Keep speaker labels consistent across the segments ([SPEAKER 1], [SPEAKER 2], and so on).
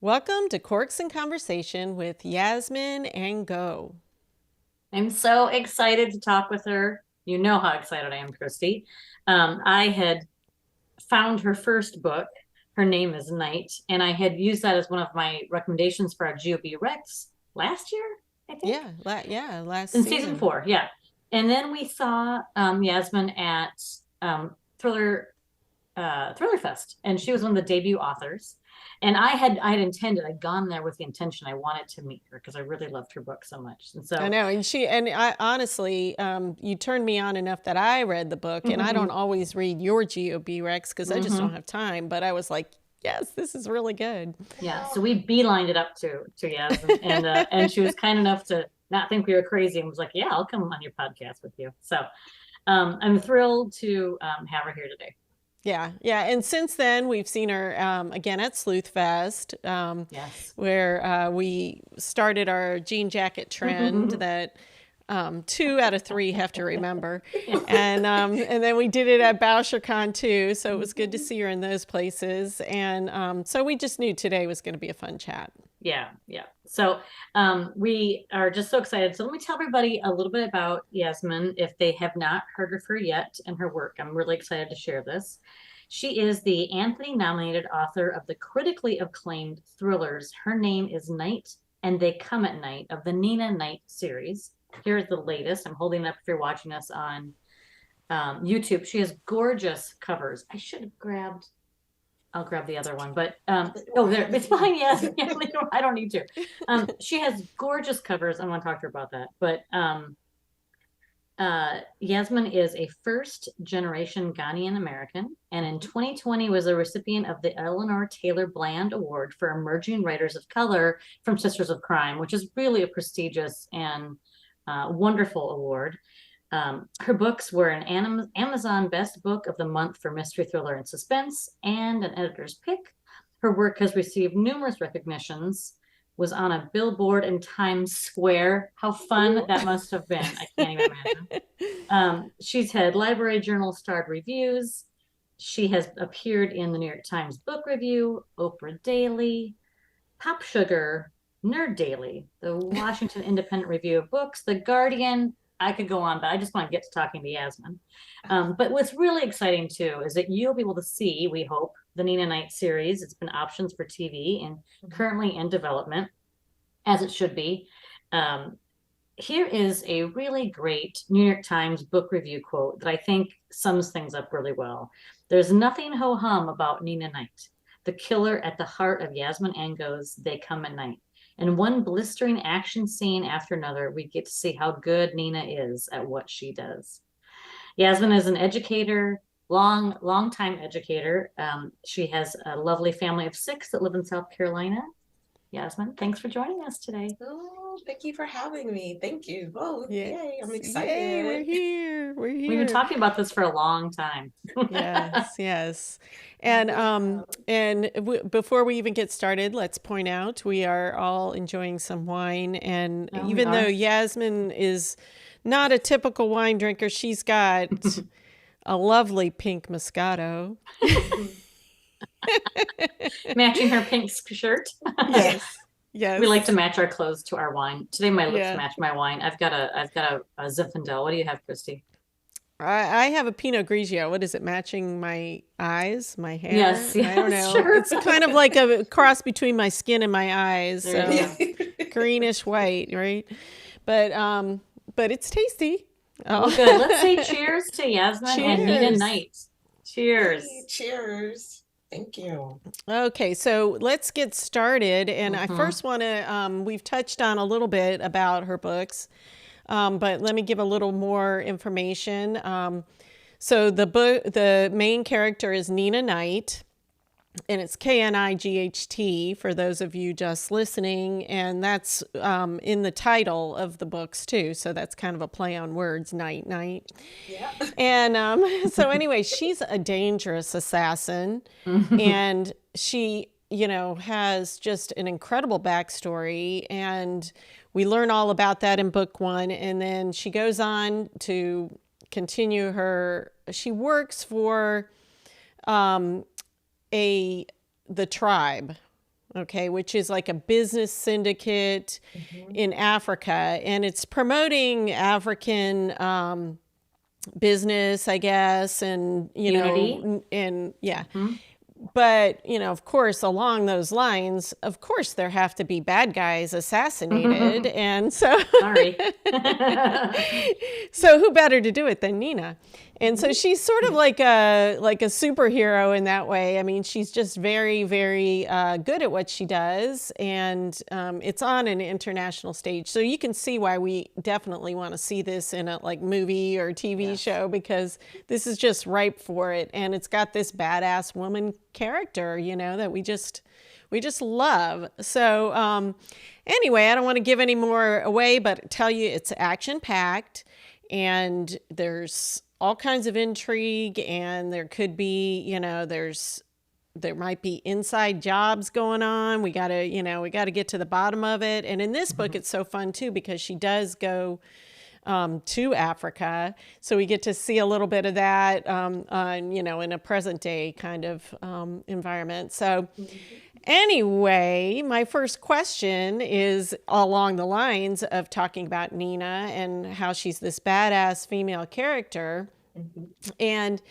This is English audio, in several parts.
[SPEAKER 1] Welcome to Corks Conversation with Yasmin Angoe.
[SPEAKER 2] I'm so excited to talk with her. You know how excited I am, Christie. I had found her first book. Her name is Night, and I had used that as one of my recommendations for our GOB Rex last year, I think,
[SPEAKER 1] Last
[SPEAKER 2] in season
[SPEAKER 1] season.
[SPEAKER 2] 4. Yeah, and then we saw Yasmin at Thriller Thriller Fest, and she was one of the debut authors. And I'd gone there with the intention I wanted to meet her because I really loved her book so much. And
[SPEAKER 1] I
[SPEAKER 2] so,
[SPEAKER 1] know, and I honestly, you turned me on enough that I read the book, and I don't always read your GOB Rex because I just don't
[SPEAKER 2] mhm.
[SPEAKER 1] have time. But I was like, yes, this is really good.
[SPEAKER 2] Yeah, so we beelined it up to Yasmin, and she was kind enough to not think we were crazy and was like, "Yeah, I'll come on your podcast with you." So I'm thrilled to have her here today.
[SPEAKER 1] Yeah. And since then, we've seen her again at Sleuth Fest,
[SPEAKER 2] Yes.
[SPEAKER 1] where we started our jean jacket trend that two out of three have to remember. And then we did it at BoucherCon too, so it was good to see her in those places. And so we just knew today was going to be a fun chat.
[SPEAKER 2] Yeah, yeah. So we are just so excited. So let me tell everybody a little bit about Yasmin if they have not heard of her yet and her work. I'm really excited to share this. She is the Anthony nominated author of the critically acclaimed thrillers Her Name is Night and They Come at Night of the Nena Knight series. Here's the latest. I'm holding it up if you're watching us on YouTube. She has gorgeous covers. I'll grab the other one, but there it's behind you. Yeah, I don't need to. She has gorgeous covers. I want to talk to her about that. But Yasmin is a first generation Ghanaian American, and in 2020 was a recipient of the Eleanor Taylor Bland Award for Emerging Writers of Color from Sisters of Crime, which is really a prestigious and wonderful award. Her books were an Amazon Best Book of the Month for Mystery Thriller and Suspense and an editor's pick. Her work has received numerous recognitions, was on a billboard in Times Square. How fun
[SPEAKER 1] Ooh.
[SPEAKER 2] that must have been. I can't even imagine. She's had Library Journal starred reviews. She has appeared in the New York Times Book Review, Oprah Daily, Pop Sugar, Nerd Daily, the Washington Independent Review of Books, The Guardian. I could go on, but I just want to get to talking to Yasmin. But what's really exciting too is that you'll be able to see, we hope, the Nena Knight series. It's been options for TV and currently in development, as it should be. Um, Here is a really great New York Times book review quote that I think sums things up really well. There's nothing ho hum about Nena Knight, the killer at the heart of Yasmin Angoe's They Come at Night. In one blistering action scene after another, we get to see how good Nena is at what she does. Yasmin is an educator, long time educator. She has a lovely family of 6 that live in South Carolina. Yasmin, thanks for joining us today.
[SPEAKER 3] Oh, thank you for having me. Thank you. Oh,
[SPEAKER 1] Yes.
[SPEAKER 3] yay, I'm
[SPEAKER 1] Yay, we're
[SPEAKER 3] excited.
[SPEAKER 1] here. We're
[SPEAKER 2] We've been
[SPEAKER 1] here.
[SPEAKER 2] talking about this for a long time.
[SPEAKER 1] Yes.
[SPEAKER 3] I
[SPEAKER 1] And
[SPEAKER 3] really have.
[SPEAKER 1] before we even get started, let's point out we are all enjoying some wine. And
[SPEAKER 2] Oh, we
[SPEAKER 1] even though
[SPEAKER 2] are.
[SPEAKER 1] Yasmin is not a typical wine drinker, she's got a lovely pink Moscato.
[SPEAKER 2] Matching her pink shirt.
[SPEAKER 1] Yes.
[SPEAKER 2] We like to
[SPEAKER 1] Yes.
[SPEAKER 2] match our clothes to our wine. Today my lips
[SPEAKER 1] Yeah.
[SPEAKER 2] match my wine. I've got a Zinfandel. What do you have, Christy?
[SPEAKER 1] I have a Pinot Grigio. What is it? Matching my eyes, my
[SPEAKER 2] Yes,
[SPEAKER 1] hair? I don't
[SPEAKER 2] yes,
[SPEAKER 1] know.
[SPEAKER 2] sure.
[SPEAKER 1] It's kind of like a cross between my skin and my eyes.
[SPEAKER 2] There you
[SPEAKER 1] So
[SPEAKER 2] go.
[SPEAKER 1] greenish white, right? But but it's tasty.
[SPEAKER 2] Well,
[SPEAKER 1] Oh,
[SPEAKER 2] good. Let's say cheers to Yasmin and Nena
[SPEAKER 1] cheers.
[SPEAKER 2] Knight. Cheers.
[SPEAKER 3] Hey, cheers. Thank you.
[SPEAKER 1] Okay, so let's get started. And I
[SPEAKER 2] Hmm.
[SPEAKER 1] first want to, we've touched on a little bit about her books, but let me give a little more information. So the main character is Nena Knight, and it's Knight for those of you just listening, and that's in the title of the books too. So that's kind of a play on words, night night.
[SPEAKER 3] Yeah.
[SPEAKER 1] And so anyway, she's a dangerous assassin, and she, has just an incredible backstory, and we learn all about that in book 1, and then she goes on to continue her. She works for a the tribe, okay, which is like a business syndicate
[SPEAKER 3] Mhm.
[SPEAKER 1] in Africa, and it's promoting African business, I guess, and
[SPEAKER 2] Unity.
[SPEAKER 1] and yeah.
[SPEAKER 2] Mhm.
[SPEAKER 1] But, of course, along those lines, of course, there have to be bad guys assassinated. And so,
[SPEAKER 2] Sorry.
[SPEAKER 1] so who better to do it than Nena? And so
[SPEAKER 3] Mhm.
[SPEAKER 1] she's sort of like a superhero in that way. I mean, she's just very, very good at what she does, and it's on an international stage. So you can see why we definitely want to see this in a like movie or TV
[SPEAKER 3] Yes.
[SPEAKER 1] show, because this is just ripe for it, and it's got this badass woman character, that we just love. So anyway, I don't want to give any more away, but tell you it's action packed, and there's all kinds of intrigue, and there could be, there might be inside jobs going on. We gotta get to the bottom of it. And in this book, it's so fun too, because she does go to Africa, so we get to see a little bit of that on in a present day kind of environment. So anyway, my first question is along the lines of talking about Nena and how she's this badass female character.
[SPEAKER 3] Mhm.
[SPEAKER 1] And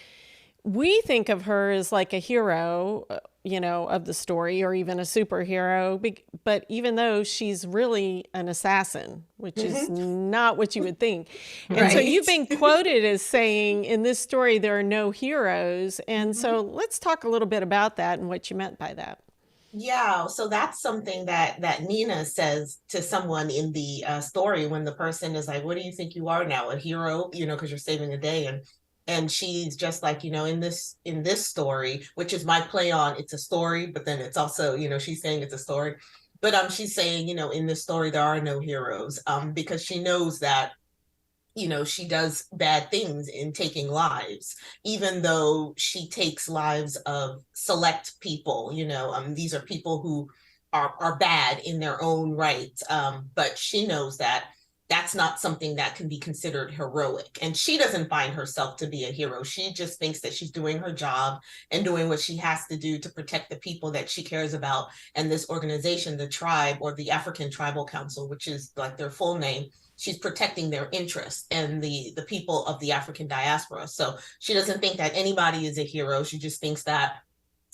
[SPEAKER 1] we think of her as like a hero, of the story, or even a superhero. But even though she's really an assassin, which is not what you would think. And so you've been quoted as saying in this story, there are no heroes. And so let's talk a little bit about that and what you meant by that.
[SPEAKER 3] Yeah, so that's something that Nena says to someone in the story, when the person is like, "What do you think you are now, a hero?" Because you're saving the day, and she's just like, in this story, which is my play on it's a story, but then it's also, she's saying it's a story, but she's saying, in this story there are no heroes, because she knows that she does bad things in taking lives, even though she takes lives of select people. These are people who are bad in their own right, but she knows that that's not something that can be considered heroic. And she doesn't find herself to be a hero. She just thinks that she's doing her job and doing what she has to do to protect the people that she cares about. And this organization, the tribe, or the African Tribal Council, which is like their full name, she's protecting their interests and the people of the African diaspora. So she doesn't think that anybody is a hero. She just thinks that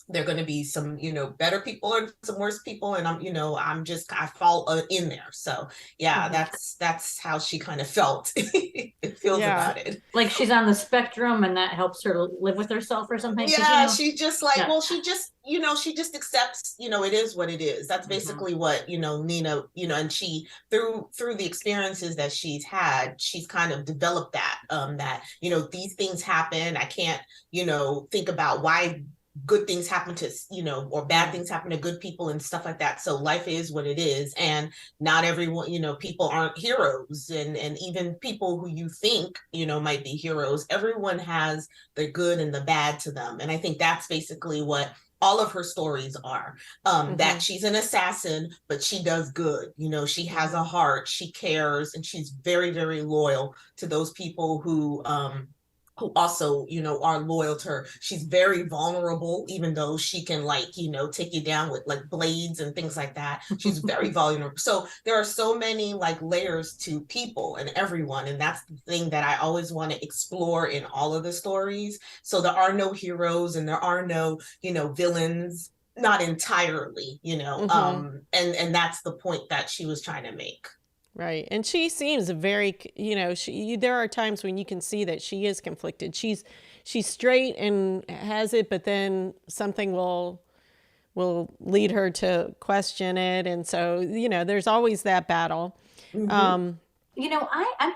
[SPEAKER 3] they're going to be some, better people and some worse people, and I fall in there. So yeah, that's how she kind of felt. It feels about it.
[SPEAKER 2] Like she's on the spectrum, and that helps her to live with herself or something.
[SPEAKER 3] Yeah, she just like, well, she just accepts, it is what it is. That's basically what, Nena, and she, through the experiences that she's had, she's kind of developed that these things happen. I can't, think about why good things happen to, or bad things happen to good people and stuff like that. So life is what it is. And not everyone, people aren't heroes. And even people who you think, might be heroes, everyone has the good and the bad to them. And I think that's basically what all of her stories are, that she's an assassin, but she does good. She has a heart, she cares, and she's very, very loyal to those people who also, are loyal to her. She's very vulnerable, even though she can take you down with like blades and things like that. She's very vulnerable. So there are so many like layers to people and everyone. And that's the thing that I always want to explore in all of the stories. So there are no heroes and there are no, villains, not entirely, and that's the point that she was trying to make.
[SPEAKER 1] Right. And she seems very, there are times when you can see that she is conflicted. She's straight and has it, but then something will lead her to question it. And so, there's always that battle.
[SPEAKER 2] I'm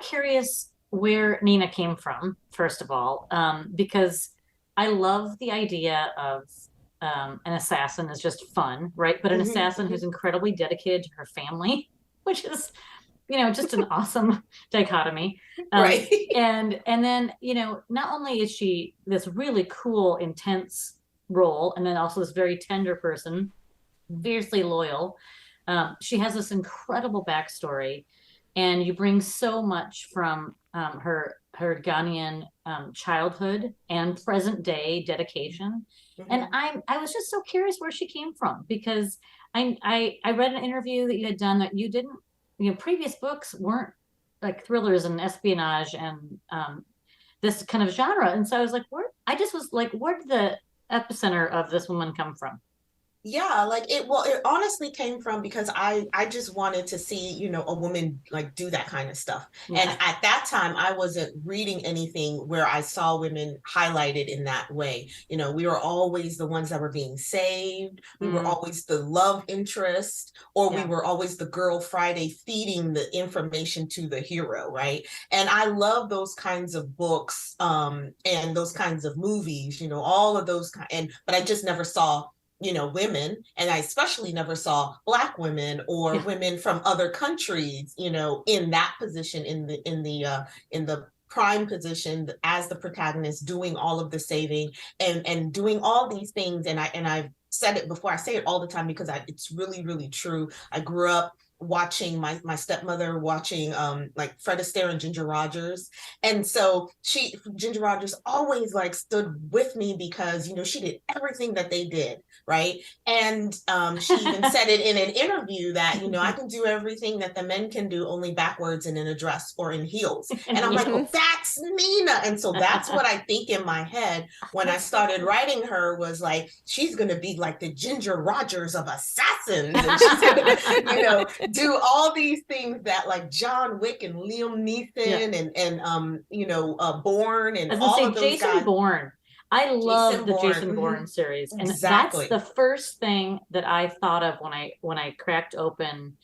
[SPEAKER 2] curious where Nena came from, first of all, because I love the idea of an assassin is just fun, right? But an assassin who's incredibly dedicated to her family, which is just an awesome dichotomy.
[SPEAKER 3] Right.
[SPEAKER 2] And then, not only is she this really cool, intense role, and then also this very tender person, fiercely loyal. She has this incredible backstory, and you bring so much from her Ghanaian childhood and present day dedication. And I was just so curious where she came from, because I read an interview that you had done that you didn't, previous books weren't like thrillers and espionage and this kind of genre. And so I was like, I just was like, where did the epicenter of this woman come from?
[SPEAKER 3] Yeah, like it honestly came from because I just wanted to see, a woman like do that kind of stuff. And
[SPEAKER 2] Yeah.
[SPEAKER 3] at that time I wasn't reading anything where I saw women highlighted in that way. We were always the ones that were being saved. We were always the love interest, or we were always the girl Friday feeding the information to the hero, right? And I love those kinds of books and those kinds of movies, all of those but I just never saw women, and I especially never saw Black women or women from other countries, in that position, in the prime position as the protagonist, doing all of the saving and doing all these things. And I've said it before, I say it all the time because it's really, really true. I grew up watching my stepmother watching like Fred Astaire and Ginger Rogers, and so Ginger Rogers always like stood with me because she did everything that they did, right? And she even said it in an interview that I can do everything that the men can do, only backwards and in a dress or in heels. And I'm like, well, that's Nena. And so that's what I think in my head when I started writing her, was like, she's gonna be like the Ginger Rogers of assassins, and she's gonna do all these things that like John Wick and Liam Neeson and Bourne and all of those
[SPEAKER 2] Jason
[SPEAKER 3] guys.
[SPEAKER 2] Bourne. I love the
[SPEAKER 3] Bourne.
[SPEAKER 2] Jason Bourne series, and
[SPEAKER 3] Exactly.
[SPEAKER 2] that's the first thing that I thought of when I cracked open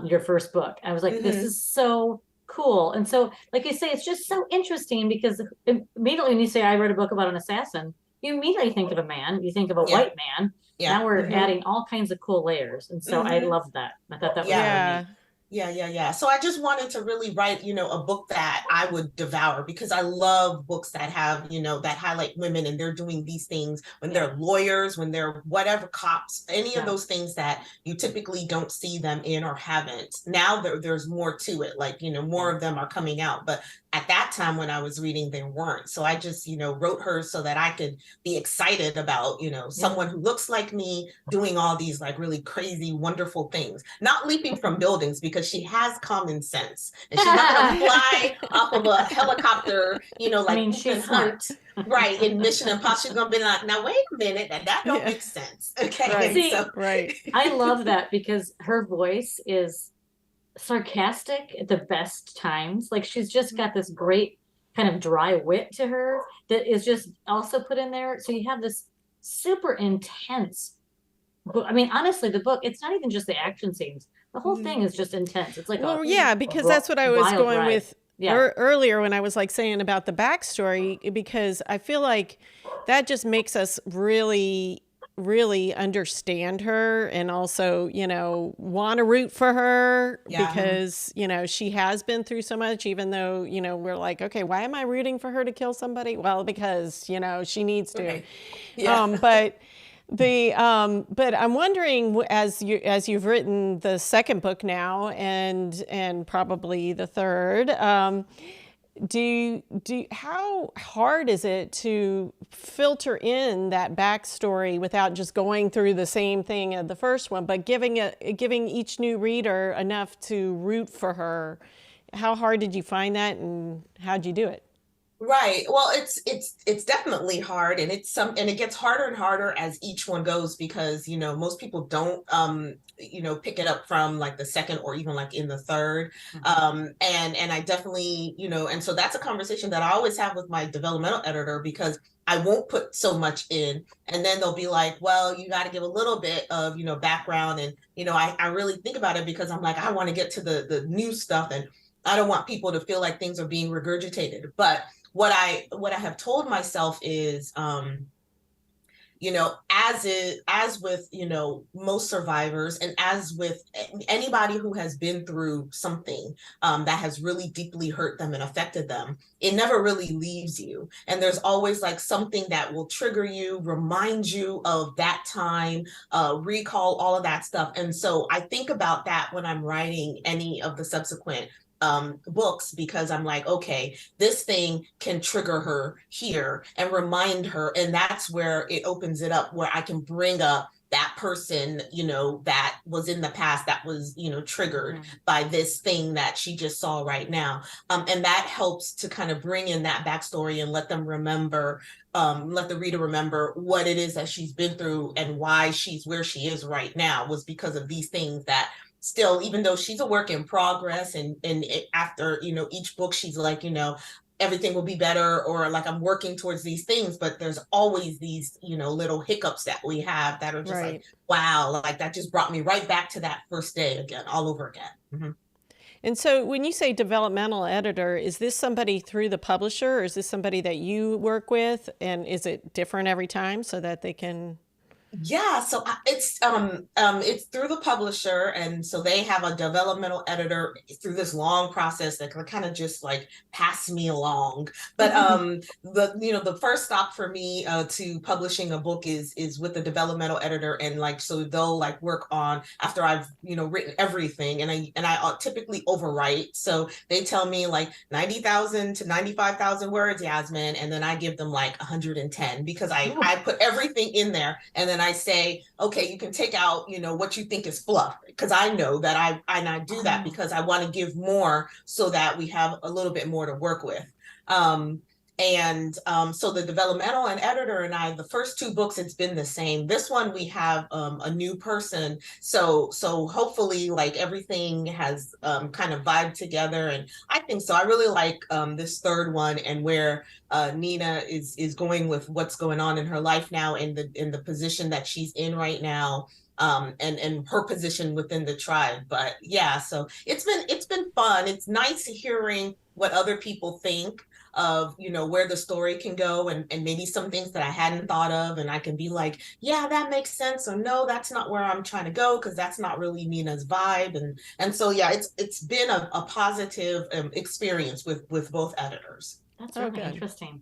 [SPEAKER 2] your first book. I was like, this is so cool. And so, like you say, it's just so interesting because immediately when you say I read a book about an assassin, you immediately think of a man, you think of a white man. Now we're adding all kinds of cool layers. And so I loved that. I thought that was really neat.
[SPEAKER 3] Yeah. So I just wanted to really write, a book that I would devour, because I love books that have, that highlight women and they're doing these things when they're lawyers, when they're whatever, cops, any of those things that you typically don't see them in or haven't. Now there's more to it, like, more of them are coming out. But at that time when I was reading, there weren't. So I just, wrote her so that I could be excited about, someone who looks like me doing all these like really crazy, wonderful things, not leaping from buildings, because she has common sense and she's not going to fly off of a helicopter, like
[SPEAKER 2] she's
[SPEAKER 3] Hunt, right, in Mission Impossible. She's going to be like, now wait a minute, that don't make sense. Okay,
[SPEAKER 1] right.
[SPEAKER 2] See, I love that because her voice is sarcastic at the best times. Like she's just got this great kind of dry wit to her that is just also put in there. So you have this super intense book. I mean, honestly, the book, it's not even just the action scenes. The whole thing is just intense. It's like,
[SPEAKER 1] because that's what I was going
[SPEAKER 2] ride.
[SPEAKER 1] with earlier when I was like saying about the backstory, because I feel like that just makes us really, really understand her and also, want to root for her because, she has been through so much, even though, we're like, okay, why am I rooting for her to kill somebody? Well, because, she needs to.
[SPEAKER 3] Okay. Yeah.
[SPEAKER 1] But I'm wondering, as you've written the second book now and probably the third, how hard is it to filter in that backstory without just going through the same thing as the first one, but giving each new reader enough to root for her? How hard did you find that, and how'd you do it?
[SPEAKER 3] Right. Well, it's definitely hard, and and it gets harder and harder as each one goes, because most people don't pick it up from like the second or even like in the third. And I definitely, and so that's a conversation that I always have with my developmental editor, because I won't put so much in, and then they'll be like, well, you got to give a little bit of background, and I really think about it, because I'm like, I want to get to the new stuff, and I don't want people to feel like things are being regurgitated. But what I have told myself is, as with, most survivors, and as with anybody who has been through something that has really deeply hurt them and affected them, it never really leaves you. And there's always like something that will trigger you, remind you of that time, recall all of that stuff. And so I think about that when I'm writing any of the subsequent books, because I'm like, okay, this thing can trigger her here and remind her, and that's where it opens it up, where I can bring up that person, that was in the past, that was, triggered by this thing that she just saw right now. And that helps to kind of bring in that backstory and let them remember, let the reader remember what it is that she's been through and why she's where she is right now was because of these things that still, even though she's a work in progress, and after, each book, she's like, everything will be better, or like I'm working towards these things, but there's always these, little hiccups that we have that are just like, wow, like that just brought me right back to that first day again, all over again. Mm-hmm.
[SPEAKER 1] And so when you say developmental editor, is this somebody through the publisher, or is this somebody that you work with? And is it different every time so that they can...
[SPEAKER 3] Yeah, so it's through the publisher, and so they have a developmental editor through this long process that kind of just like pass me along. But the first stop for me to publishing a book is with the developmental editor, and like so they'll like work on after I've written everything, and I typically overwrite. So they tell me like 90,000 to 95,000 words, Yasmin, and then I give them like 110 because I put everything in there, and then I say, okay, you can take out, what you think is fluff, because I know that I do that because I want to give more so that we have a little bit more to work with. So the developmental and editor and I, the first two books, it's been the same. This one, we have a new person. So hopefully like everything has kind of vibed together. And I think so. I really like this third one, and where Nena is going with what's going on in her life now, in the position that she's in right now. And her position within the tribe. But yeah, so it's been fun. It's nice hearing what other people think of, where the story can go, and maybe some things that I hadn't thought of, and I can be like, yeah, that makes sense, or no, that's not where I'm trying to go, because that's not really Nena's vibe. And so yeah, it's been a positive experience with both editors.
[SPEAKER 2] That's really interesting.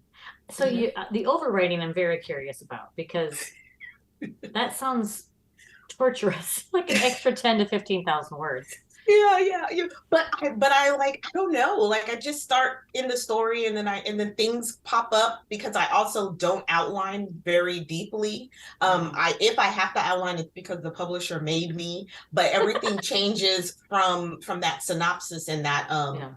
[SPEAKER 2] So the overwriting I'm very curious about, because that sounds torturous, like an extra 10 to 15,000 words.
[SPEAKER 3] Yeah. But I like, I don't know, like I just start in the story, and then things pop up, because I also don't outline very deeply. If I have to outline, it's because the publisher made me, but everything changes from that synopsis and that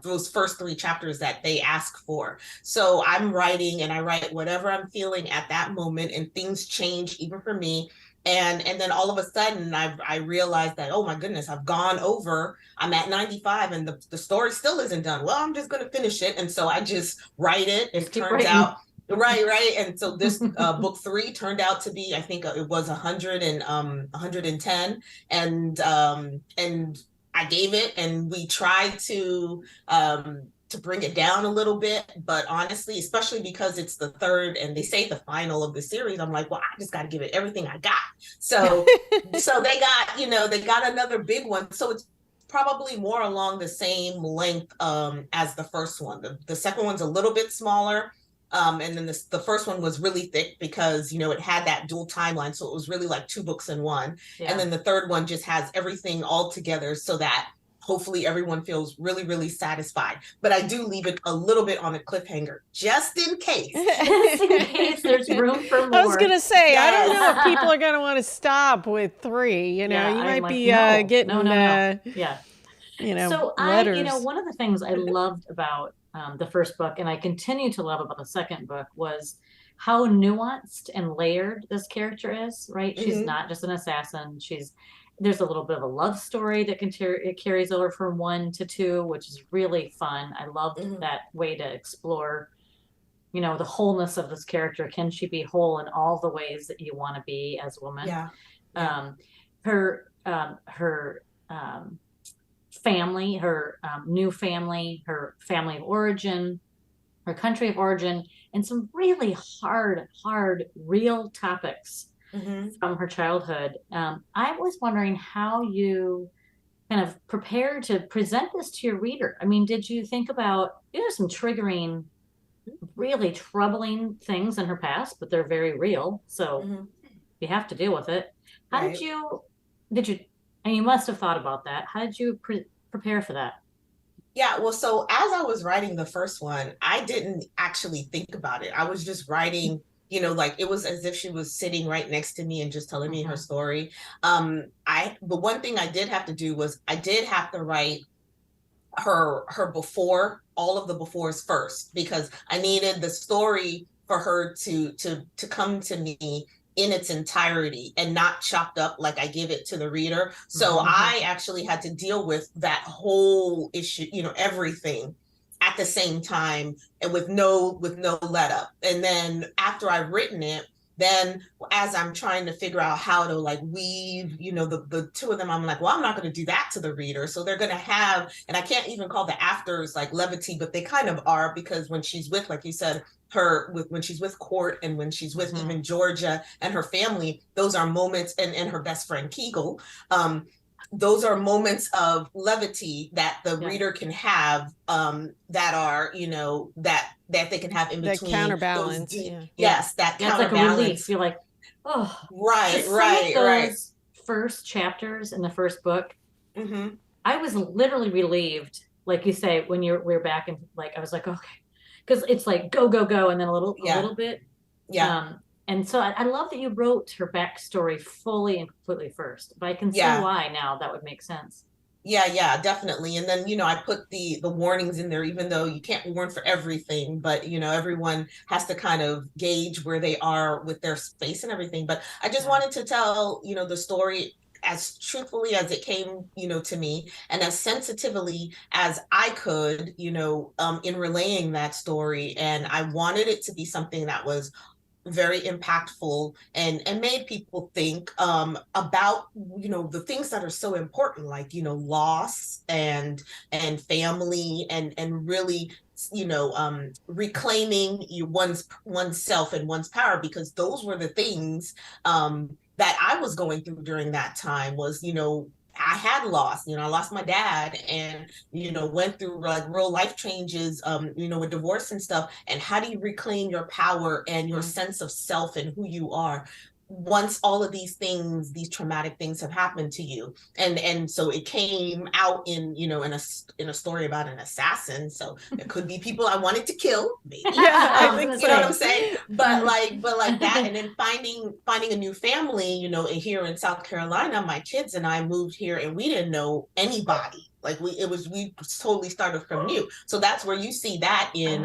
[SPEAKER 3] those first 3 chapters that they ask for. So I'm writing, and I write whatever I'm feeling at that moment, and things change even for me. And then all of a sudden I realized that, oh my goodness, I'm at 95, and the story still isn't done. Well, I'm just going to finish it. And so I just write it. It turns out, right. And so this book 3 turned out to be, I think it was 110. And I gave it, and we tried to bring it down a little bit, but honestly, especially because it's the third and they say the final of the series, I'm like, well, I just got to give it everything I got. So they got another big one. So it's probably more along the same length as the first one. The second one's a little bit smaller. And then the first one was really thick because, it had that dual timeline. So it was really like 2 books in one. Yeah. And then the third one just has everything all together so that hopefully everyone feels really, really satisfied. But I do leave it a little bit on a cliffhanger, just in case.
[SPEAKER 2] Just in case there's room for more.
[SPEAKER 1] I was going to say, I don't know if people are going to want to stop with 3. You might be getting,
[SPEAKER 2] So
[SPEAKER 1] letters.
[SPEAKER 2] one of the things I loved about the first book, and I continue to love about the second book, was how nuanced and layered this character is, right? Mm-hmm. She's not just an assassin. There's a little bit of a love story that it carries over from 1 to 2, which is really fun. I loved that way to explore, the wholeness of this character. Can she be whole in all the ways that you want to be as a woman?
[SPEAKER 3] Yeah.
[SPEAKER 2] Her family, her new family, her family of origin, her country of origin, and some really hard, real topics from her childhood. I was wondering how you kind of prepare to present this to your reader. I mean, did you think about, some triggering, really troubling things in her past, but they're very real. So you have to deal with it. How did you, and you must have thought about that. How did you prepare for that?
[SPEAKER 3] Yeah, well, so as I was writing the first one, I didn't actually think about it. I was just writing like it was as if she was sitting right next to me and just telling me her
[SPEAKER 2] Mhm.
[SPEAKER 3] story. The one thing I did have to do was I did have to write her before, all of the befores first, because I needed the story for her to come to me in its entirety and not chopped up like I give it to the reader. So
[SPEAKER 2] Mhm.
[SPEAKER 3] I actually had to deal with that whole issue, everything at the same time, and with no let up. And then after I've written it, then as I'm trying to figure out how to like weave, the two of them, I'm like, well, I'm not going to do that to the reader. So they're going to have, and I can't even call the afters like levity, but they kind of are, because when she's with, like you said, when she's with Court, and when she's with even Georgia and her family, those are moments, and her best friend Kegel, those are moments of levity that the reader can have, that are, that they can have in
[SPEAKER 1] That
[SPEAKER 3] between those
[SPEAKER 1] counterbalance.
[SPEAKER 3] deep,
[SPEAKER 1] Yeah.
[SPEAKER 3] yes, that
[SPEAKER 2] It's like a relief.
[SPEAKER 3] counterbalance.
[SPEAKER 2] You're like, oh,
[SPEAKER 3] Right,
[SPEAKER 2] because some of
[SPEAKER 3] right.
[SPEAKER 2] those first chapters in the first book,
[SPEAKER 3] Mm-hmm.
[SPEAKER 2] I was literally relieved. Like you say, when we're back, and like I was like, okay, because it's like go go go, and then a
[SPEAKER 3] Yeah,
[SPEAKER 2] little bit.
[SPEAKER 3] yeah,
[SPEAKER 2] And so I love that you wrote her backstory fully and completely first, but I can see
[SPEAKER 3] yeah.
[SPEAKER 2] why now that would make sense.
[SPEAKER 3] Yeah, definitely. And then, I put the warnings in there, even though you can't warn for everything, but everyone has to kind of gauge where they are with their space and everything. But I just
[SPEAKER 2] Yeah.
[SPEAKER 3] wanted to tell, the story as truthfully as it came, to me, and as sensitively as I could, in relaying that story. And I wanted it to be something that was very impactful, and made people think, about, the things that are so important, like, loss, and family, and really, reclaiming oneself and one's power, because those were the things, that I was going through during that time. Was, I had lost, I lost my dad, and went through like real life changes, with divorce and stuff. And how do you reclaim your power and your sense of self and who you are once all of these traumatic things have happened to you? And so it came out in, in a story about an assassin. So it could be people I wanted to kill, maybe.
[SPEAKER 1] Yeah, I think
[SPEAKER 3] You know what
[SPEAKER 1] so.
[SPEAKER 3] I'm saying? But like that, and then finding a new family, here in South Carolina. My kids and I moved here, and we didn't know anybody. Like we totally started from new. So that's where you see that in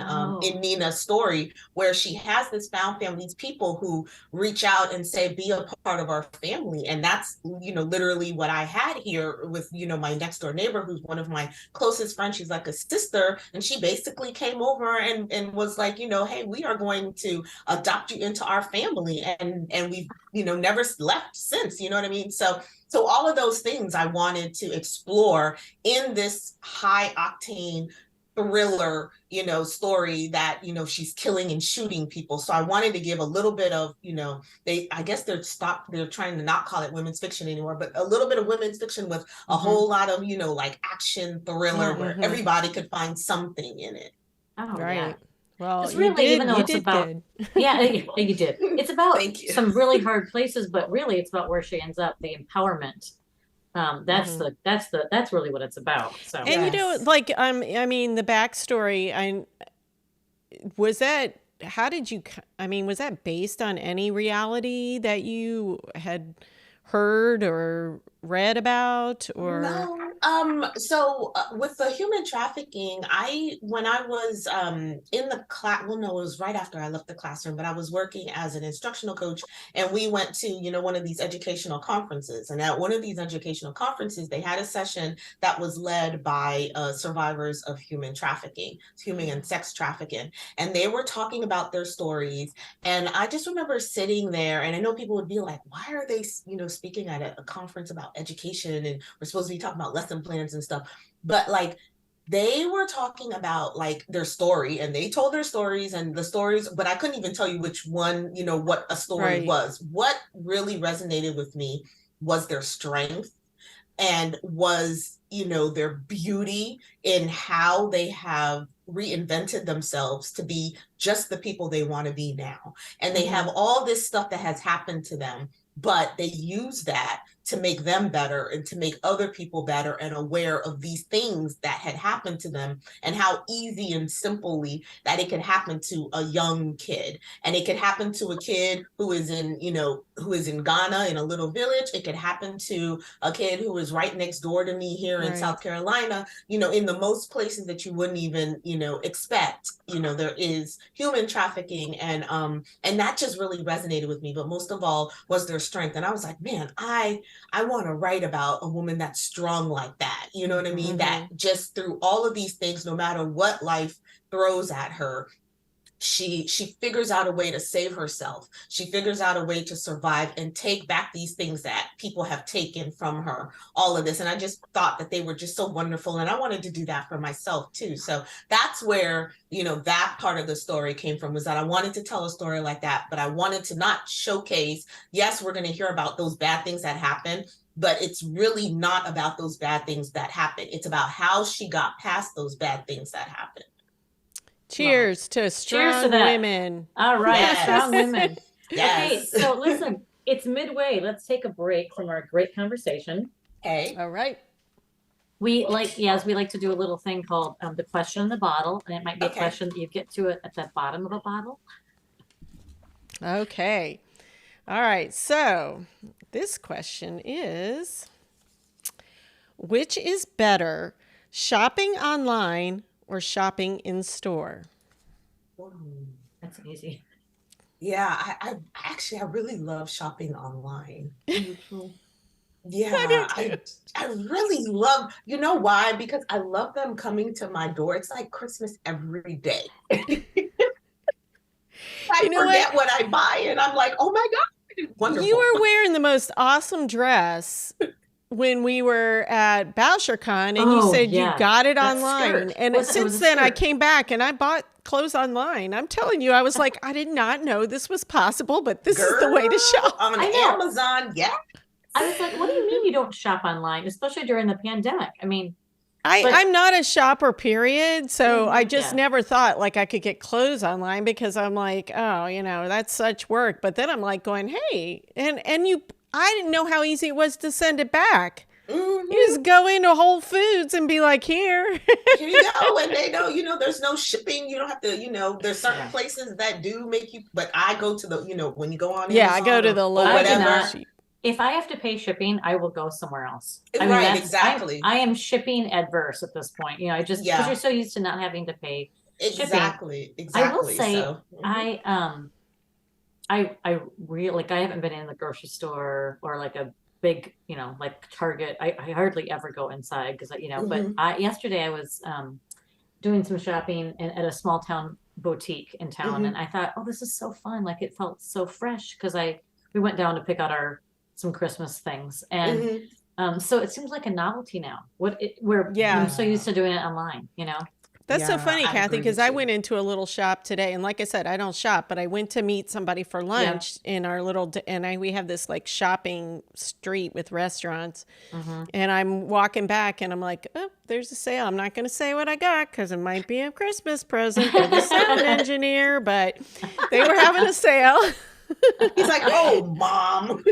[SPEAKER 3] Nena's story, where she has this found family, these people who reach out and say, be a part of our family. And that's, literally what I had here with, my next door neighbor, who's one of my closest friends. She's like a sister. And she basically came over and was like, hey, we are going to adopt you into our family. And we've, never left since, you know what I mean? So all of those things I wanted to explore in this high octane thriller, story that, she's killing and shooting people. So I wanted to give a little bit of, I guess they're trying to not call it women's fiction anymore, but a little bit of women's fiction with a whole lot of, like action thriller where everybody could find something in it.
[SPEAKER 2] Oh, yeah.
[SPEAKER 1] Right. Well,
[SPEAKER 2] Because
[SPEAKER 1] you
[SPEAKER 2] really, even
[SPEAKER 1] did.
[SPEAKER 2] though
[SPEAKER 1] You
[SPEAKER 2] it's
[SPEAKER 1] did
[SPEAKER 2] about,
[SPEAKER 1] good.
[SPEAKER 2] yeah, you did. It's about
[SPEAKER 3] Thank you.
[SPEAKER 2] some really hard places, but really, it's about where she ends up, the empowerment. That's really what it's about. So
[SPEAKER 1] And
[SPEAKER 3] Yes.
[SPEAKER 1] like I mean, the backstory. Was that. How did you? I mean, was that based on any reality that you had heard or read about, or?
[SPEAKER 3] No. So with the human trafficking, when I was in the class, well, no, it was right after I left the classroom, but I was working as an instructional coach, and we went to, one of these educational conferences. And at one of these educational conferences, they had a session that was led by survivors of human trafficking, human and sex trafficking. And they were talking about their stories. And I just remember sitting there, and I know people would be like, why are they, speaking at a conference about education, and we're supposed to be talking about lesson plans and stuff. But like, they were talking about like their story, and they told their stories, and the stories, but I couldn't even tell you which one, what a story
[SPEAKER 1] Right.
[SPEAKER 3] was. What really resonated with me was their strength, and was, their beauty in how they have reinvented themselves to be just the people they want to be now. And they have all this stuff that has happened to them, but they use that to make them better and to make other people better and aware of these things that had happened to them and how easy and simply that it could happen to a young kid. And it could happen to a kid who is in, who is in Ghana in a little village. It could happen to a kid who is right next door to me here in South Carolina, in the most places that you wouldn't even, expect, there is human trafficking, and that just really resonated with me. But most of all was their strength. And I was like, man, I want to write about a woman that's strong like that. You know what I mean? That just through all of these things, no matter what life throws at her, she figures out a way to save herself. She figures out a way to survive and take back these things that people have taken from her, all of this. And I just thought that they were just so wonderful. And I wanted to do that for myself too. So that's where, that part of the story came from, was that I wanted to tell a story like that, but I wanted to not showcase, yes, we're going to hear about those bad things that happen, but it's really not about those bad things that happen. It's about how she got past those bad things that happened.
[SPEAKER 1] Cheers to strong women.
[SPEAKER 2] All right, strong women.
[SPEAKER 3] Yes.
[SPEAKER 2] Okay, so listen, it's midway. Let's take a break from our great conversation.
[SPEAKER 3] Okay.
[SPEAKER 1] All right.
[SPEAKER 2] We like to do a little thing called the question in the bottle, and it might be a question that you get to it at the bottom of a bottle.
[SPEAKER 1] Okay. All right. So this question is, which is better, shopping online or shopping in store?
[SPEAKER 2] That's easy.
[SPEAKER 3] Yeah, I really love shopping online. Yeah, I really love, you know why? Because I love them coming to my door. It's like Christmas every day. I forget what I buy, and I'm like, oh my God, wonderful.
[SPEAKER 1] You were wearing the most awesome dress when we were at BoucherCon, and you said you got it online. And since then, I came back and I bought clothes online. I'm telling you, I was like, I did not know this was possible, but this is the way to shop.
[SPEAKER 3] On Amazon, yeah.
[SPEAKER 2] I was like, what do you mean you don't shop online, especially during the pandemic? I mean,
[SPEAKER 1] I'm not a shopper, period. So I just never thought like I could get clothes online, because I'm like, oh, that's such work. But then I'm like going, hey, I didn't know how easy it was to send it back. You just go into Whole Foods and be like, here
[SPEAKER 3] you go. And they know, there's no shipping. You don't have to, there's certain places that do make you, but I go to the, when you go on Amazon,
[SPEAKER 1] I go to the local
[SPEAKER 3] whatever.
[SPEAKER 2] If I have to pay shipping, I will go somewhere else.
[SPEAKER 3] Right, exactly.
[SPEAKER 2] I am shipping adverse at this point. because you're so used to not having to pay
[SPEAKER 3] shipping. Exactly.
[SPEAKER 2] I will say, I really, I haven't been in the grocery store or like a big, like Target. I hardly ever go inside because, but yesterday I was doing some shopping at a small town boutique in town. And I thought, oh, this is so fun. Like, it felt so fresh because we went down to pick out some Christmas things. And so it seems like a novelty now. I'm so used to doing it online,
[SPEAKER 1] That's so funny, Kathy, because I went into a little shop today, and like I said, I don't shop, but I went to meet somebody for lunch in our little, we have this like shopping street with restaurants, and I'm walking back, and I'm like, oh, there's a sale. I'm not going to say what I got because it might be a Christmas present for the sound engineer, but they were having a sale.
[SPEAKER 3] He's like, oh, Mom.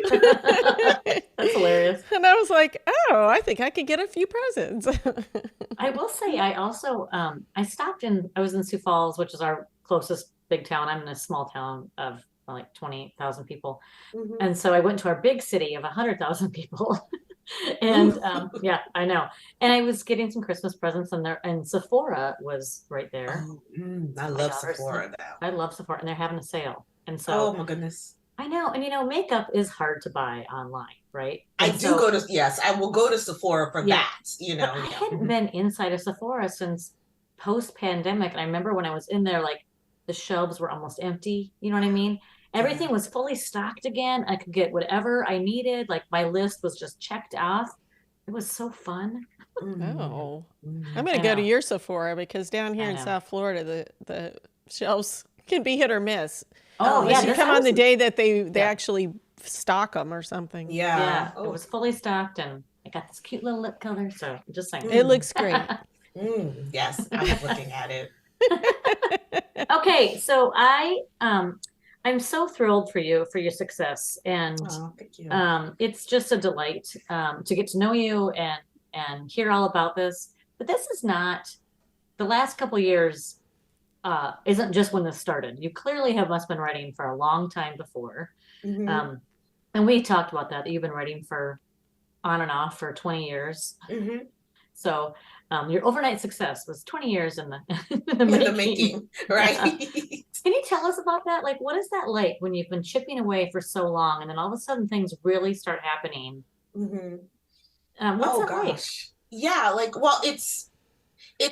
[SPEAKER 2] That's hilarious.
[SPEAKER 1] And I was like, oh, I think I could get a few presents.
[SPEAKER 2] I will say, I also, I was in Sioux Falls, which is our closest big town. I'm in a small town of like 28,000 people. And so I went to our big city of 100,000 people. And I know. And I was getting some Christmas presents, and Sephora was right there.
[SPEAKER 3] I love Sephora now.
[SPEAKER 2] I love Sephora, and they're having a sale. And so,
[SPEAKER 3] oh my goodness,
[SPEAKER 2] I know. And makeup is hard to buy online, right?
[SPEAKER 3] And I will go to Sephora for that. But
[SPEAKER 2] I hadn't been inside of Sephora since post-pandemic. And I remember when I was in there, like the shelves were almost empty. You know what I mean? Everything was fully stocked again. I could get whatever I needed. Like, my list was just checked off. It was so fun.
[SPEAKER 1] Oh, I'm going to go to your Sephora, because down here in South Florida, the shelves can be hit or miss.
[SPEAKER 2] Oh, yeah.
[SPEAKER 1] You come on the day that they actually stock them or something.
[SPEAKER 2] Yeah. It was fully stocked, and I got this cute little lip color. So I'm just saying.
[SPEAKER 1] It looks great.
[SPEAKER 3] Yes, I'm looking at it.
[SPEAKER 2] Okay. So I I'm so thrilled for you, for your success. And
[SPEAKER 3] Oh, thank you.
[SPEAKER 2] it's just a delight to get to know you and hear all about this. But this is not, the last couple years isn't just when this started. You clearly must been writing for a long time before.
[SPEAKER 3] Mm-hmm.
[SPEAKER 2] And we talked about that you've been writing for on and off for 20 years.
[SPEAKER 3] Mm-hmm.
[SPEAKER 2] So your overnight success was 20 years in the,
[SPEAKER 3] In the making, right?
[SPEAKER 2] Can you tell us about that? Like, what is that like when you've been chipping away for so long and then all of a sudden things really start happening?
[SPEAKER 3] Mm-hmm.
[SPEAKER 2] What's
[SPEAKER 3] Oh
[SPEAKER 2] that like?
[SPEAKER 3] gosh. Yeah, like, well, it's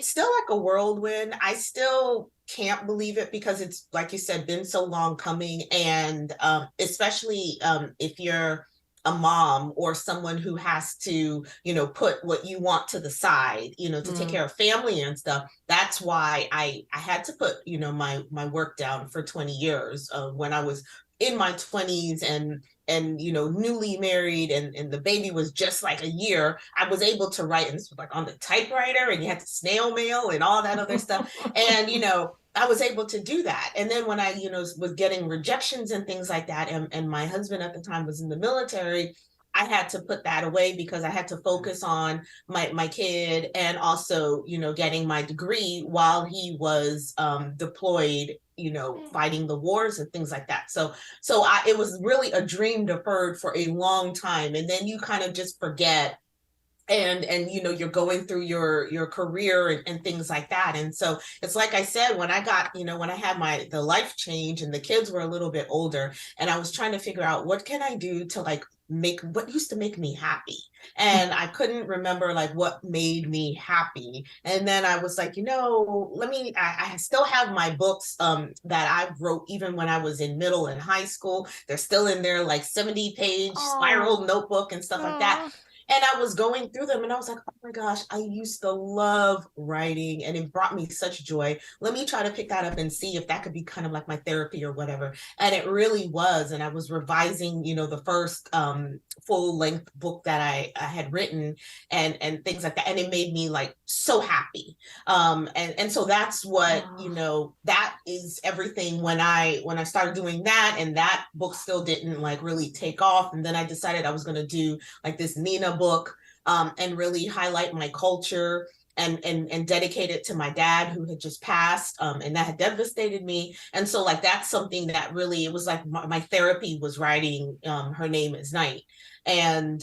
[SPEAKER 3] still like a whirlwind. I still can't believe it because it's, like you said, been so long coming. And especially if you're a mom or someone who has to, put what you want to the side, to take care of family and stuff. That's why I had to put, my work down for 20 years when I was in my 20s and newly married and the baby was just like a year. I was able to write, and this was like on the typewriter, and you had to snail mail and all that other stuff. And I was able to do that. And then when I was getting rejections and things like that, and my husband at the time was in the military, I had to put that away because I had to focus on my kid and also getting my degree while he was deployed, fighting the wars and things like that. So it was really a dream deferred for a long time, and then you kind of just forget. And you're going through your career and things like that. And so it's like I said, when I got, when I had the life change and the kids were a little bit older, and I was trying to figure out what can I do to like make what used to make me happy. And I couldn't remember like what made me happy. And then I was like, I still have my books that I wrote even when I was in middle and high school. They're still in there, like 70-page spiral notebook and stuff like that. And I was going through them and I was like, oh my gosh, I used to love writing and it brought me such joy. Let me try to pick that up and see if that could be kind of like my therapy or whatever. And it really was. And I was revising, the first full length book that I had written and things like that. And it made me like so happy. And so that's what, that is everything when I started doing that, and that book still didn't like really take off. And then I decided I was going to do like this Nena book and really highlight my culture and dedicate it to my dad who had just passed and that had devastated me. And so like that's something that really, it was like my therapy was writing Her Name is Night. And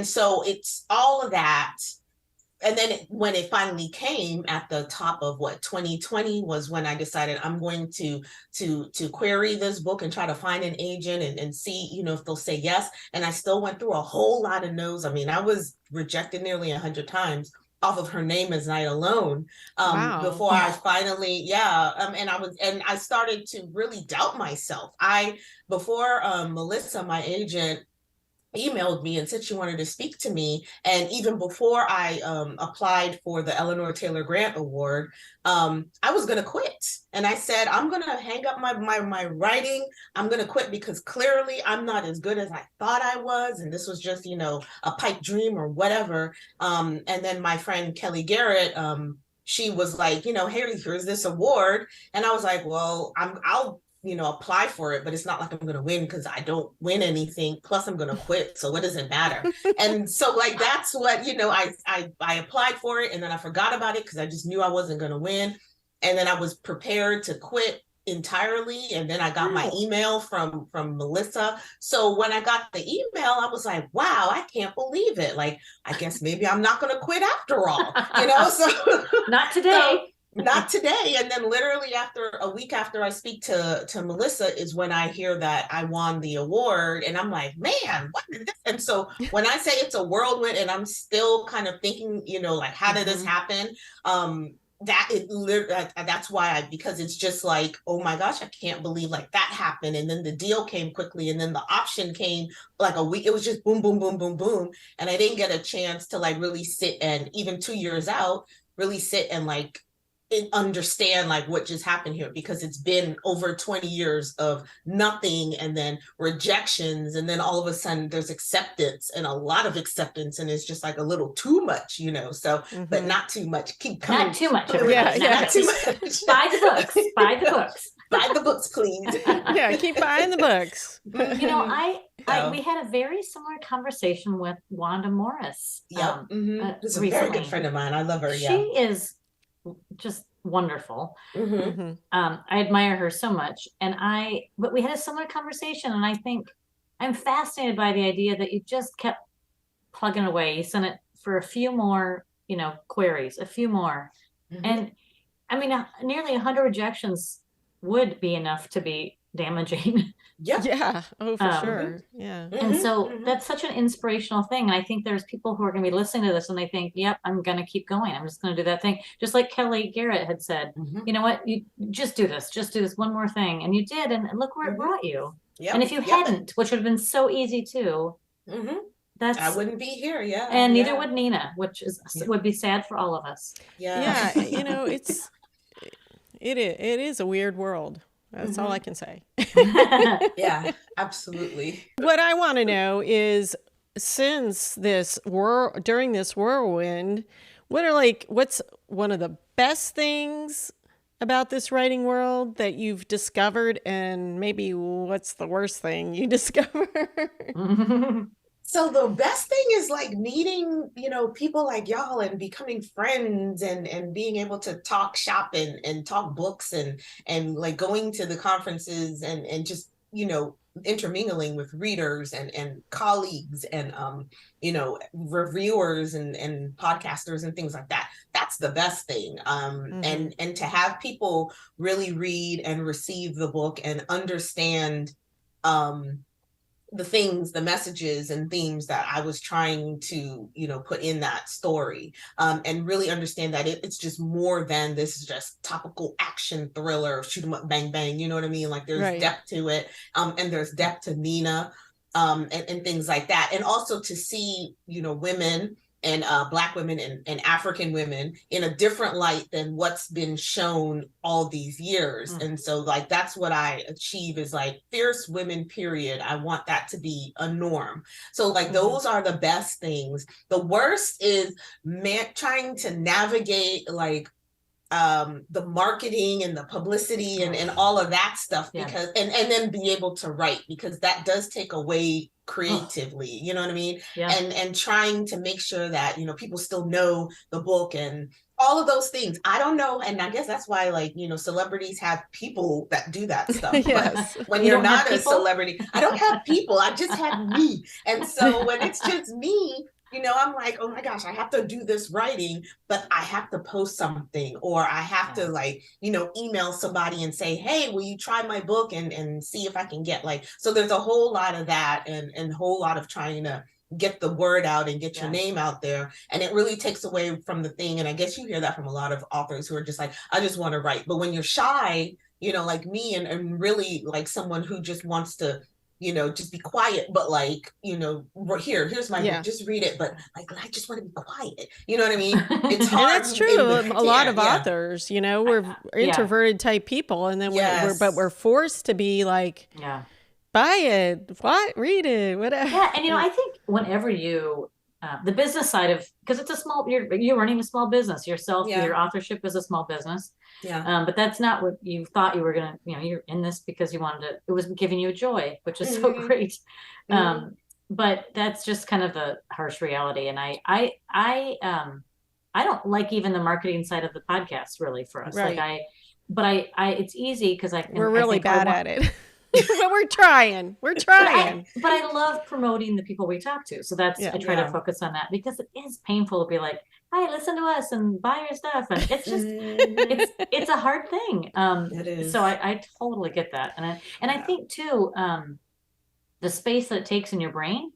[SPEAKER 3] so it's all of that. And then when it finally came at the top of 2020 was when I decided I'm going to query this book and try to find an agent and see, if they'll say yes. And I still went through a whole lot of no's. I mean, I was rejected nearly 100 times off of Her Name is Night alone before I finally, and I started to really doubt myself. Before Melissa, my agent, emailed me and said she wanted to speak to me. And even before I applied for the Eleanor Taylor Grant Award, I was going to quit. And I said, I'm going to hang up my writing. I'm going to quit because clearly I'm not as good as I thought I was. And this was just, a pipe dream or whatever. And then my friend Kelly Garrett, she was like, hey, here's this award. And I was like, well, I'll apply for it, but it's not like I'm going to win because I don't win anything. Plus I'm going to quit. So what does it matter? And so like, that's what, I applied for it and then I forgot about it because I just knew I wasn't going to win. And then I was prepared to quit entirely. And then I got my email from Melissa. So when I got the email, I was like, wow, I can't believe it. Like, I guess maybe I'm not going to quit after all, so
[SPEAKER 2] not today.
[SPEAKER 3] Not today. And then literally a week after I speak to Melissa is when I hear that I won the award. And I'm like, man, what is this? And so when I say it's a whirlwind and I'm still kind of thinking, like, how did this happen? That's why because it's just like, oh my gosh, I can't believe like that happened. And then the deal came quickly. And then the option came like a week. It was just boom, boom, boom, boom, boom. And I didn't get a chance to like really sit and even 2 years out, really sit and like, understand like what just happened here, because it's been over 20 years of nothing and then rejections and then all of a sudden there's acceptance and a lot of acceptance and it's just like a little too much, but not too much. Keep coming.
[SPEAKER 2] Not too much.
[SPEAKER 3] Not too much.
[SPEAKER 2] Buy the books.
[SPEAKER 3] Buy the books, please.
[SPEAKER 1] Yeah, keep buying the books.
[SPEAKER 2] You know, we had a very similar conversation with Wanda Morris.
[SPEAKER 3] Yep. It's a
[SPEAKER 2] recently.
[SPEAKER 3] very good friend of mine. I love her.
[SPEAKER 2] She is just wonderful. I admire her so much. But we had a similar conversation, and I think I'm fascinated by the idea that you just kept plugging away. You sent it for a few more, queries, a few more. And I mean, nearly 100 rejections would be enough to be damaging.
[SPEAKER 1] Yeah. Oh, for sure. Yeah.
[SPEAKER 2] And so that's such an inspirational thing. And I think there's people who are going to be listening to this and they think, yep, I'm going to keep going. I'm just going to do that thing. Just like Kelly Garrett had said, you know what, you just do this one more thing. And you did. And look where it brought you. And if you hadn't, which would have been so easy too,
[SPEAKER 3] I wouldn't be here. Yeah.
[SPEAKER 2] And neither would Nena, which would be sad for all of us.
[SPEAKER 1] Yeah. It is a weird world. That's all I can say.
[SPEAKER 3] Yeah, absolutely.
[SPEAKER 1] What I want to know is, since during this whirlwind, what's one of the best things about this writing world that you've discovered, and maybe what's the worst thing you discovered?
[SPEAKER 3] So the best thing is like meeting, people like y'all and becoming friends and being able to talk shop and talk books and like going to the conferences and just, intermingling with readers and colleagues and, reviewers and podcasters and things like that. That's the best thing. And to have people really read and receive the book and understand, the messages and themes that I was trying to, put in that story, and really understand that it's just more than this is just topical action thriller, shoot 'em up, bang, bang. You know what I mean? Like there's depth to it. And there's depth to Nena, and things like that. And also to see, women and Black women and African women in a different light than what's been shown all these years. And so like, that's what I achieve is like fierce women, period. I want that to be a norm. So like, those are the best things. The worst is trying to navigate like, the marketing and the publicity and all of that stuff, because and then be able to write, because that does take away creatively, you know what I mean? And trying to make sure that, people still know the book and all of those things. I don't know. And I guess that's why, like, celebrities have people that do that stuff.
[SPEAKER 1] Yes.
[SPEAKER 3] But when you're not a celebrity, I don't have people. I just have me. And so when it's just me, I'm like, oh my gosh, I have to do this writing, but I have to post something, or I have to like, email somebody and say, hey, will you try my book and see if I can get so there's a whole lot of that and a whole lot of trying to get the word out and get your name out there. And it really takes away from the thing. And I guess you hear that from a lot of authors who are just like, I just want to write. But when you're shy, like me and really like someone who just wants to just be quiet, but like, here's my book, just read it. But like, I just want to be quiet. You know what I mean? It's hard.
[SPEAKER 1] And that's true. A lot of authors, we're introverted type people. And then we're forced to be like, buy it, read it, whatever.
[SPEAKER 2] Yeah. And, I think whenever you, the business side of, because it's you're running a small business yourself, your authorship is a small business. But that's not what you thought you were going to, you're in this because you wanted to, it was giving you joy, which is so great. But that's just kind of the harsh reality. And I don't like even the marketing side of the podcast really for us. Right. Like it's easy because
[SPEAKER 1] we're really bad at it. But we're trying. But
[SPEAKER 2] I love promoting the people we talk to. So that's, I try to focus on that, because it is painful to be like, hi, listen to us and buy your stuff. And it's just, it's a hard thing.
[SPEAKER 3] It is.
[SPEAKER 2] So I totally get that. And I think too, the space that it takes in your brain,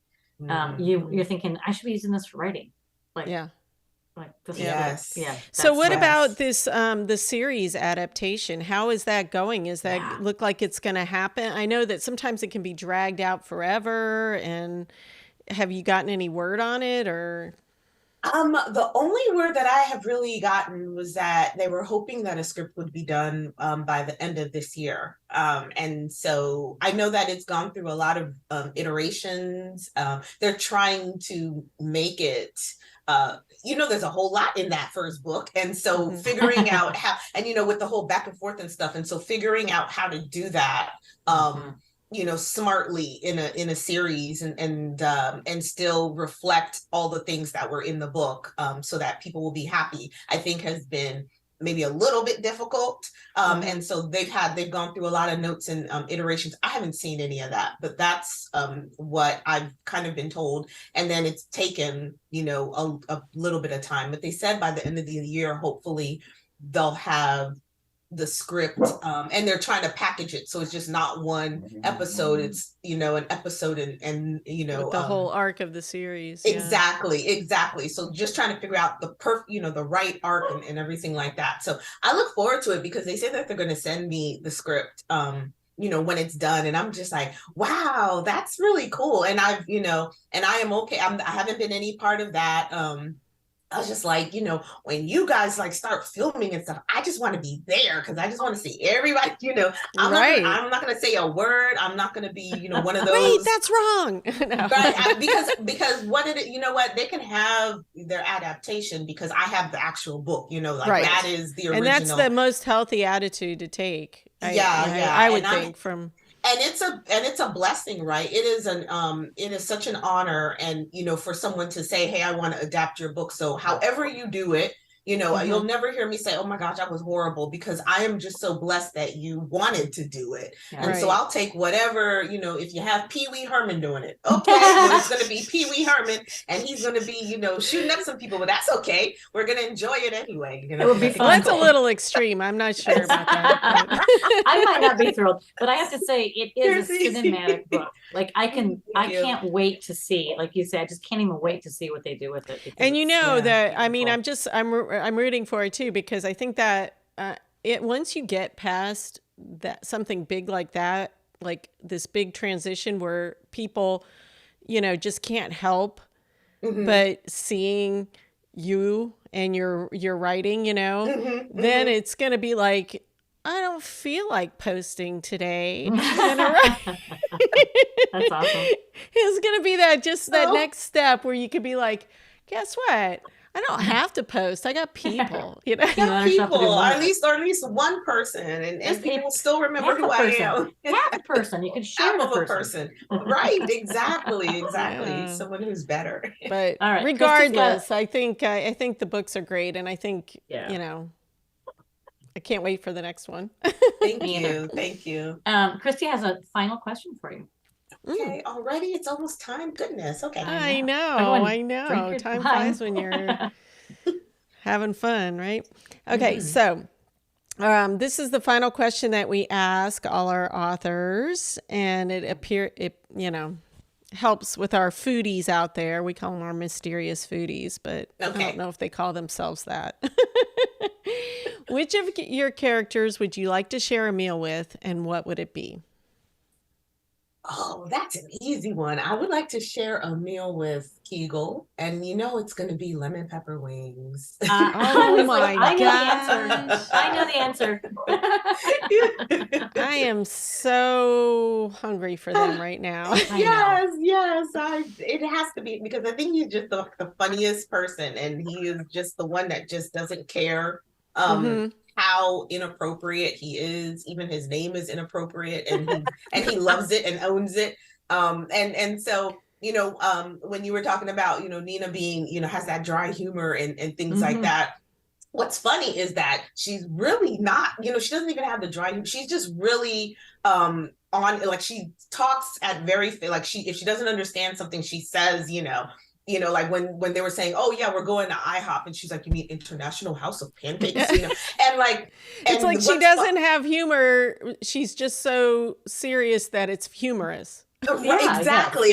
[SPEAKER 2] you're thinking, I should be using this for writing. Like this.
[SPEAKER 1] So what about this the series adaptation? How is that going? Is that look like it's going to happen? I know that sometimes it can be dragged out forever. And have you gotten any word on it, or?
[SPEAKER 3] The only word that I have really gotten was that they were hoping that a script would be done by the end of this year. And so I know that it's gone through a lot of iterations. They're trying to make it there's a whole lot in that first book. And so figuring out how, and, with the whole back and forth and stuff. And so figuring out how to do that, smartly in a series and still reflect all the things that were in the book, so that people will be happy, I think has been maybe a little bit difficult. And so they've gone through a lot of notes and iterations. I haven't seen any of that, but that's what I've kind of been told. And then it's taken, a little bit of time, but they said by the end of the year, hopefully they'll have the script, and they're trying to package it so it's just not one episode, it's an episode and
[SPEAKER 1] with the whole arc of the series.
[SPEAKER 3] Exactly. So just trying to figure out the right arc and everything like that. So I look forward to it because they say that they're going to send me the script when it's done, and I'm just like, wow, that's really cool. And I've and I am okay. I haven't been any part of that. I was just like, when you guys like start filming and stuff, I just want to be there because I just want to see everybody, I'm not going to say a word. I'm not going to be, one of those.
[SPEAKER 1] Wait, that's wrong.
[SPEAKER 3] No. Right. Because they can have their adaptation because I have the actual book, that is the original.
[SPEAKER 1] And that's the most healthy attitude to take. I would think from.
[SPEAKER 3] And it's a blessing, right? It is such an honor, and for someone to say, hey, I want to adapt your book. So however you do it, you'll never hear me say, oh my gosh, that was horrible, because I am just so blessed that you wanted to do it. And so I'll take whatever, if you have Pee Wee Herman doing it, okay, well, it's going to be Pee Wee Herman, and he's going to be, shooting up some people, but that's okay. We're going to enjoy it anyway.
[SPEAKER 1] It would be fun. That's a little extreme. I'm not sure about that.
[SPEAKER 2] I might not be thrilled, but I have to say it is a cinematic book. Like I can't wait to see, like you said, I just can't even wait to see what they do with it.
[SPEAKER 1] And I'm rooting for it too, because I think that once you get past that, something big like that, like this big transition where people, just can't help but seeing you and your writing, then it's going to be like, I don't feel like posting today.
[SPEAKER 2] That's awesome.
[SPEAKER 1] It's going to be that next step where you could be like, guess what? I don't have to post. I got people,
[SPEAKER 3] people, or at least one person, and people still remember who I am.
[SPEAKER 2] Half a person. You can share
[SPEAKER 3] half of a person. Right. Exactly.
[SPEAKER 1] Yeah.
[SPEAKER 3] Someone who's better.
[SPEAKER 1] But regardless, I think the books are great, and I think I can't wait for the next one.
[SPEAKER 3] Thank you.
[SPEAKER 2] Christie has a final question for you.
[SPEAKER 3] Okay, already it's almost time. Goodness. Okay.
[SPEAKER 1] I know. Time flies when you're having fun, right? Okay, so this is the final question that we ask all our authors, and it helps with our foodies out there. We call them our mysterious foodies, but I don't know if they call themselves that. Which of your characters would you like to share a meal with, and what would it be?
[SPEAKER 3] Oh, that's an easy one. I would like to share a meal with Kegel, and it's going to be lemon pepper wings.
[SPEAKER 1] Oh my gosh.
[SPEAKER 2] I know the answer.
[SPEAKER 1] I am so hungry for them right now.
[SPEAKER 3] Yes. It has to be, because I think he's just the funniest person, and he is just the one that just doesn't care how inappropriate he is. Even his name is inappropriate, and he loves it and owns it. And so when you were talking about Nena being has that dry humor and things like that. What's funny is that she's really not, she doesn't even have the dry humor. She's just really on, like, she talks at very, like, if she doesn't understand something, she says, like when they were saying, oh yeah, we're going to IHOP, and she's like, you mean International House of Pancakes? And like,
[SPEAKER 1] it's like she doesn't have humor. She's just so serious that it's humorous.
[SPEAKER 3] Right, exactly.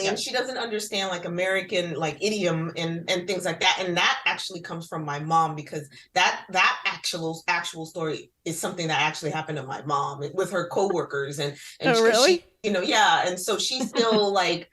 [SPEAKER 3] And she doesn't understand like American like idiom and things like that. And that actually comes from my mom, because that actual story is something that actually happened to my mom with her coworkers. And
[SPEAKER 1] really?
[SPEAKER 3] And so she still like,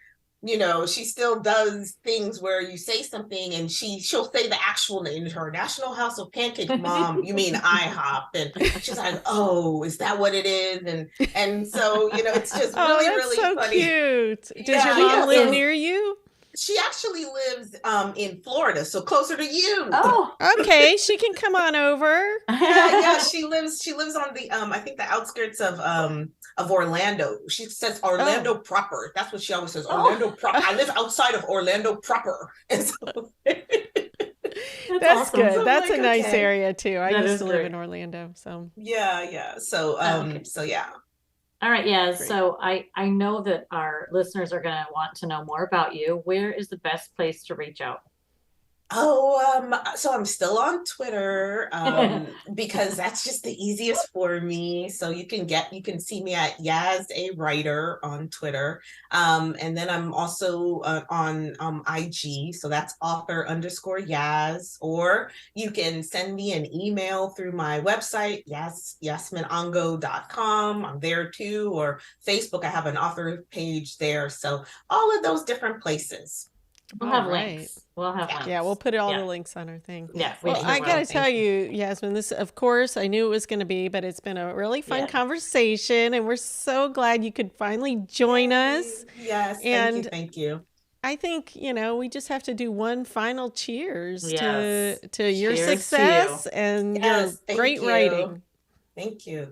[SPEAKER 3] she still does things where you say something and she'll say the actual name, International House of Pancakes. Mom, you mean IHOP? And she's like, oh, is that what it is? And so, it's just really, really
[SPEAKER 1] so
[SPEAKER 3] funny.
[SPEAKER 1] Cute. Does your mom live near you?
[SPEAKER 3] She actually lives in Florida, so closer to you.
[SPEAKER 2] Oh,
[SPEAKER 1] Okay, she can come on over.
[SPEAKER 3] Yeah. She lives on the I think the outskirts of Orlando. She says Orlando proper. That's what she always says. Orlando proper. I live outside of Orlando proper. And so
[SPEAKER 1] That's
[SPEAKER 2] awesome.
[SPEAKER 1] good.
[SPEAKER 3] So I'm
[SPEAKER 1] That's
[SPEAKER 3] like,
[SPEAKER 1] a nice
[SPEAKER 3] okay.
[SPEAKER 1] area too. I
[SPEAKER 2] That
[SPEAKER 1] used
[SPEAKER 2] is
[SPEAKER 1] to live
[SPEAKER 2] great.
[SPEAKER 1] in Orlando, so
[SPEAKER 3] Yeah. So
[SPEAKER 2] Okay.
[SPEAKER 3] so yeah.
[SPEAKER 2] All right, yeah.
[SPEAKER 1] Great.
[SPEAKER 2] So I know that our listeners are going to want to know more about you. Where is the best place to reach out?
[SPEAKER 3] So I'm still on Twitter, because that's just the easiest for me. So you can see me at Yaz a Writer on Twitter. And then I'm also on IG, so that's author_Yaz, or you can send me an email through my website, yasminangoe.com. I'm there too, or Facebook, I have an author page there. So all of those different places.
[SPEAKER 2] We'll
[SPEAKER 1] All
[SPEAKER 2] have
[SPEAKER 1] right.
[SPEAKER 2] links. We'll have links.
[SPEAKER 1] Yeah, we'll put all
[SPEAKER 2] Yeah.
[SPEAKER 1] the links on our thing.
[SPEAKER 2] Yeah, we
[SPEAKER 1] Well,
[SPEAKER 2] sure
[SPEAKER 1] I
[SPEAKER 2] will.
[SPEAKER 1] got to
[SPEAKER 3] Thank
[SPEAKER 1] tell you, Yasmin, this, of course, I knew it was going to be, but it's been a really fun
[SPEAKER 2] Yeah.
[SPEAKER 1] conversation, and we're so glad you could finally join us.
[SPEAKER 3] Yes,
[SPEAKER 1] And
[SPEAKER 3] thank you.
[SPEAKER 1] I think, we just have to do one final cheers
[SPEAKER 2] Yes.
[SPEAKER 1] to your
[SPEAKER 2] Cheers to
[SPEAKER 1] success
[SPEAKER 2] you.
[SPEAKER 1] and
[SPEAKER 3] Yes,
[SPEAKER 1] your great writing.
[SPEAKER 3] Thank you.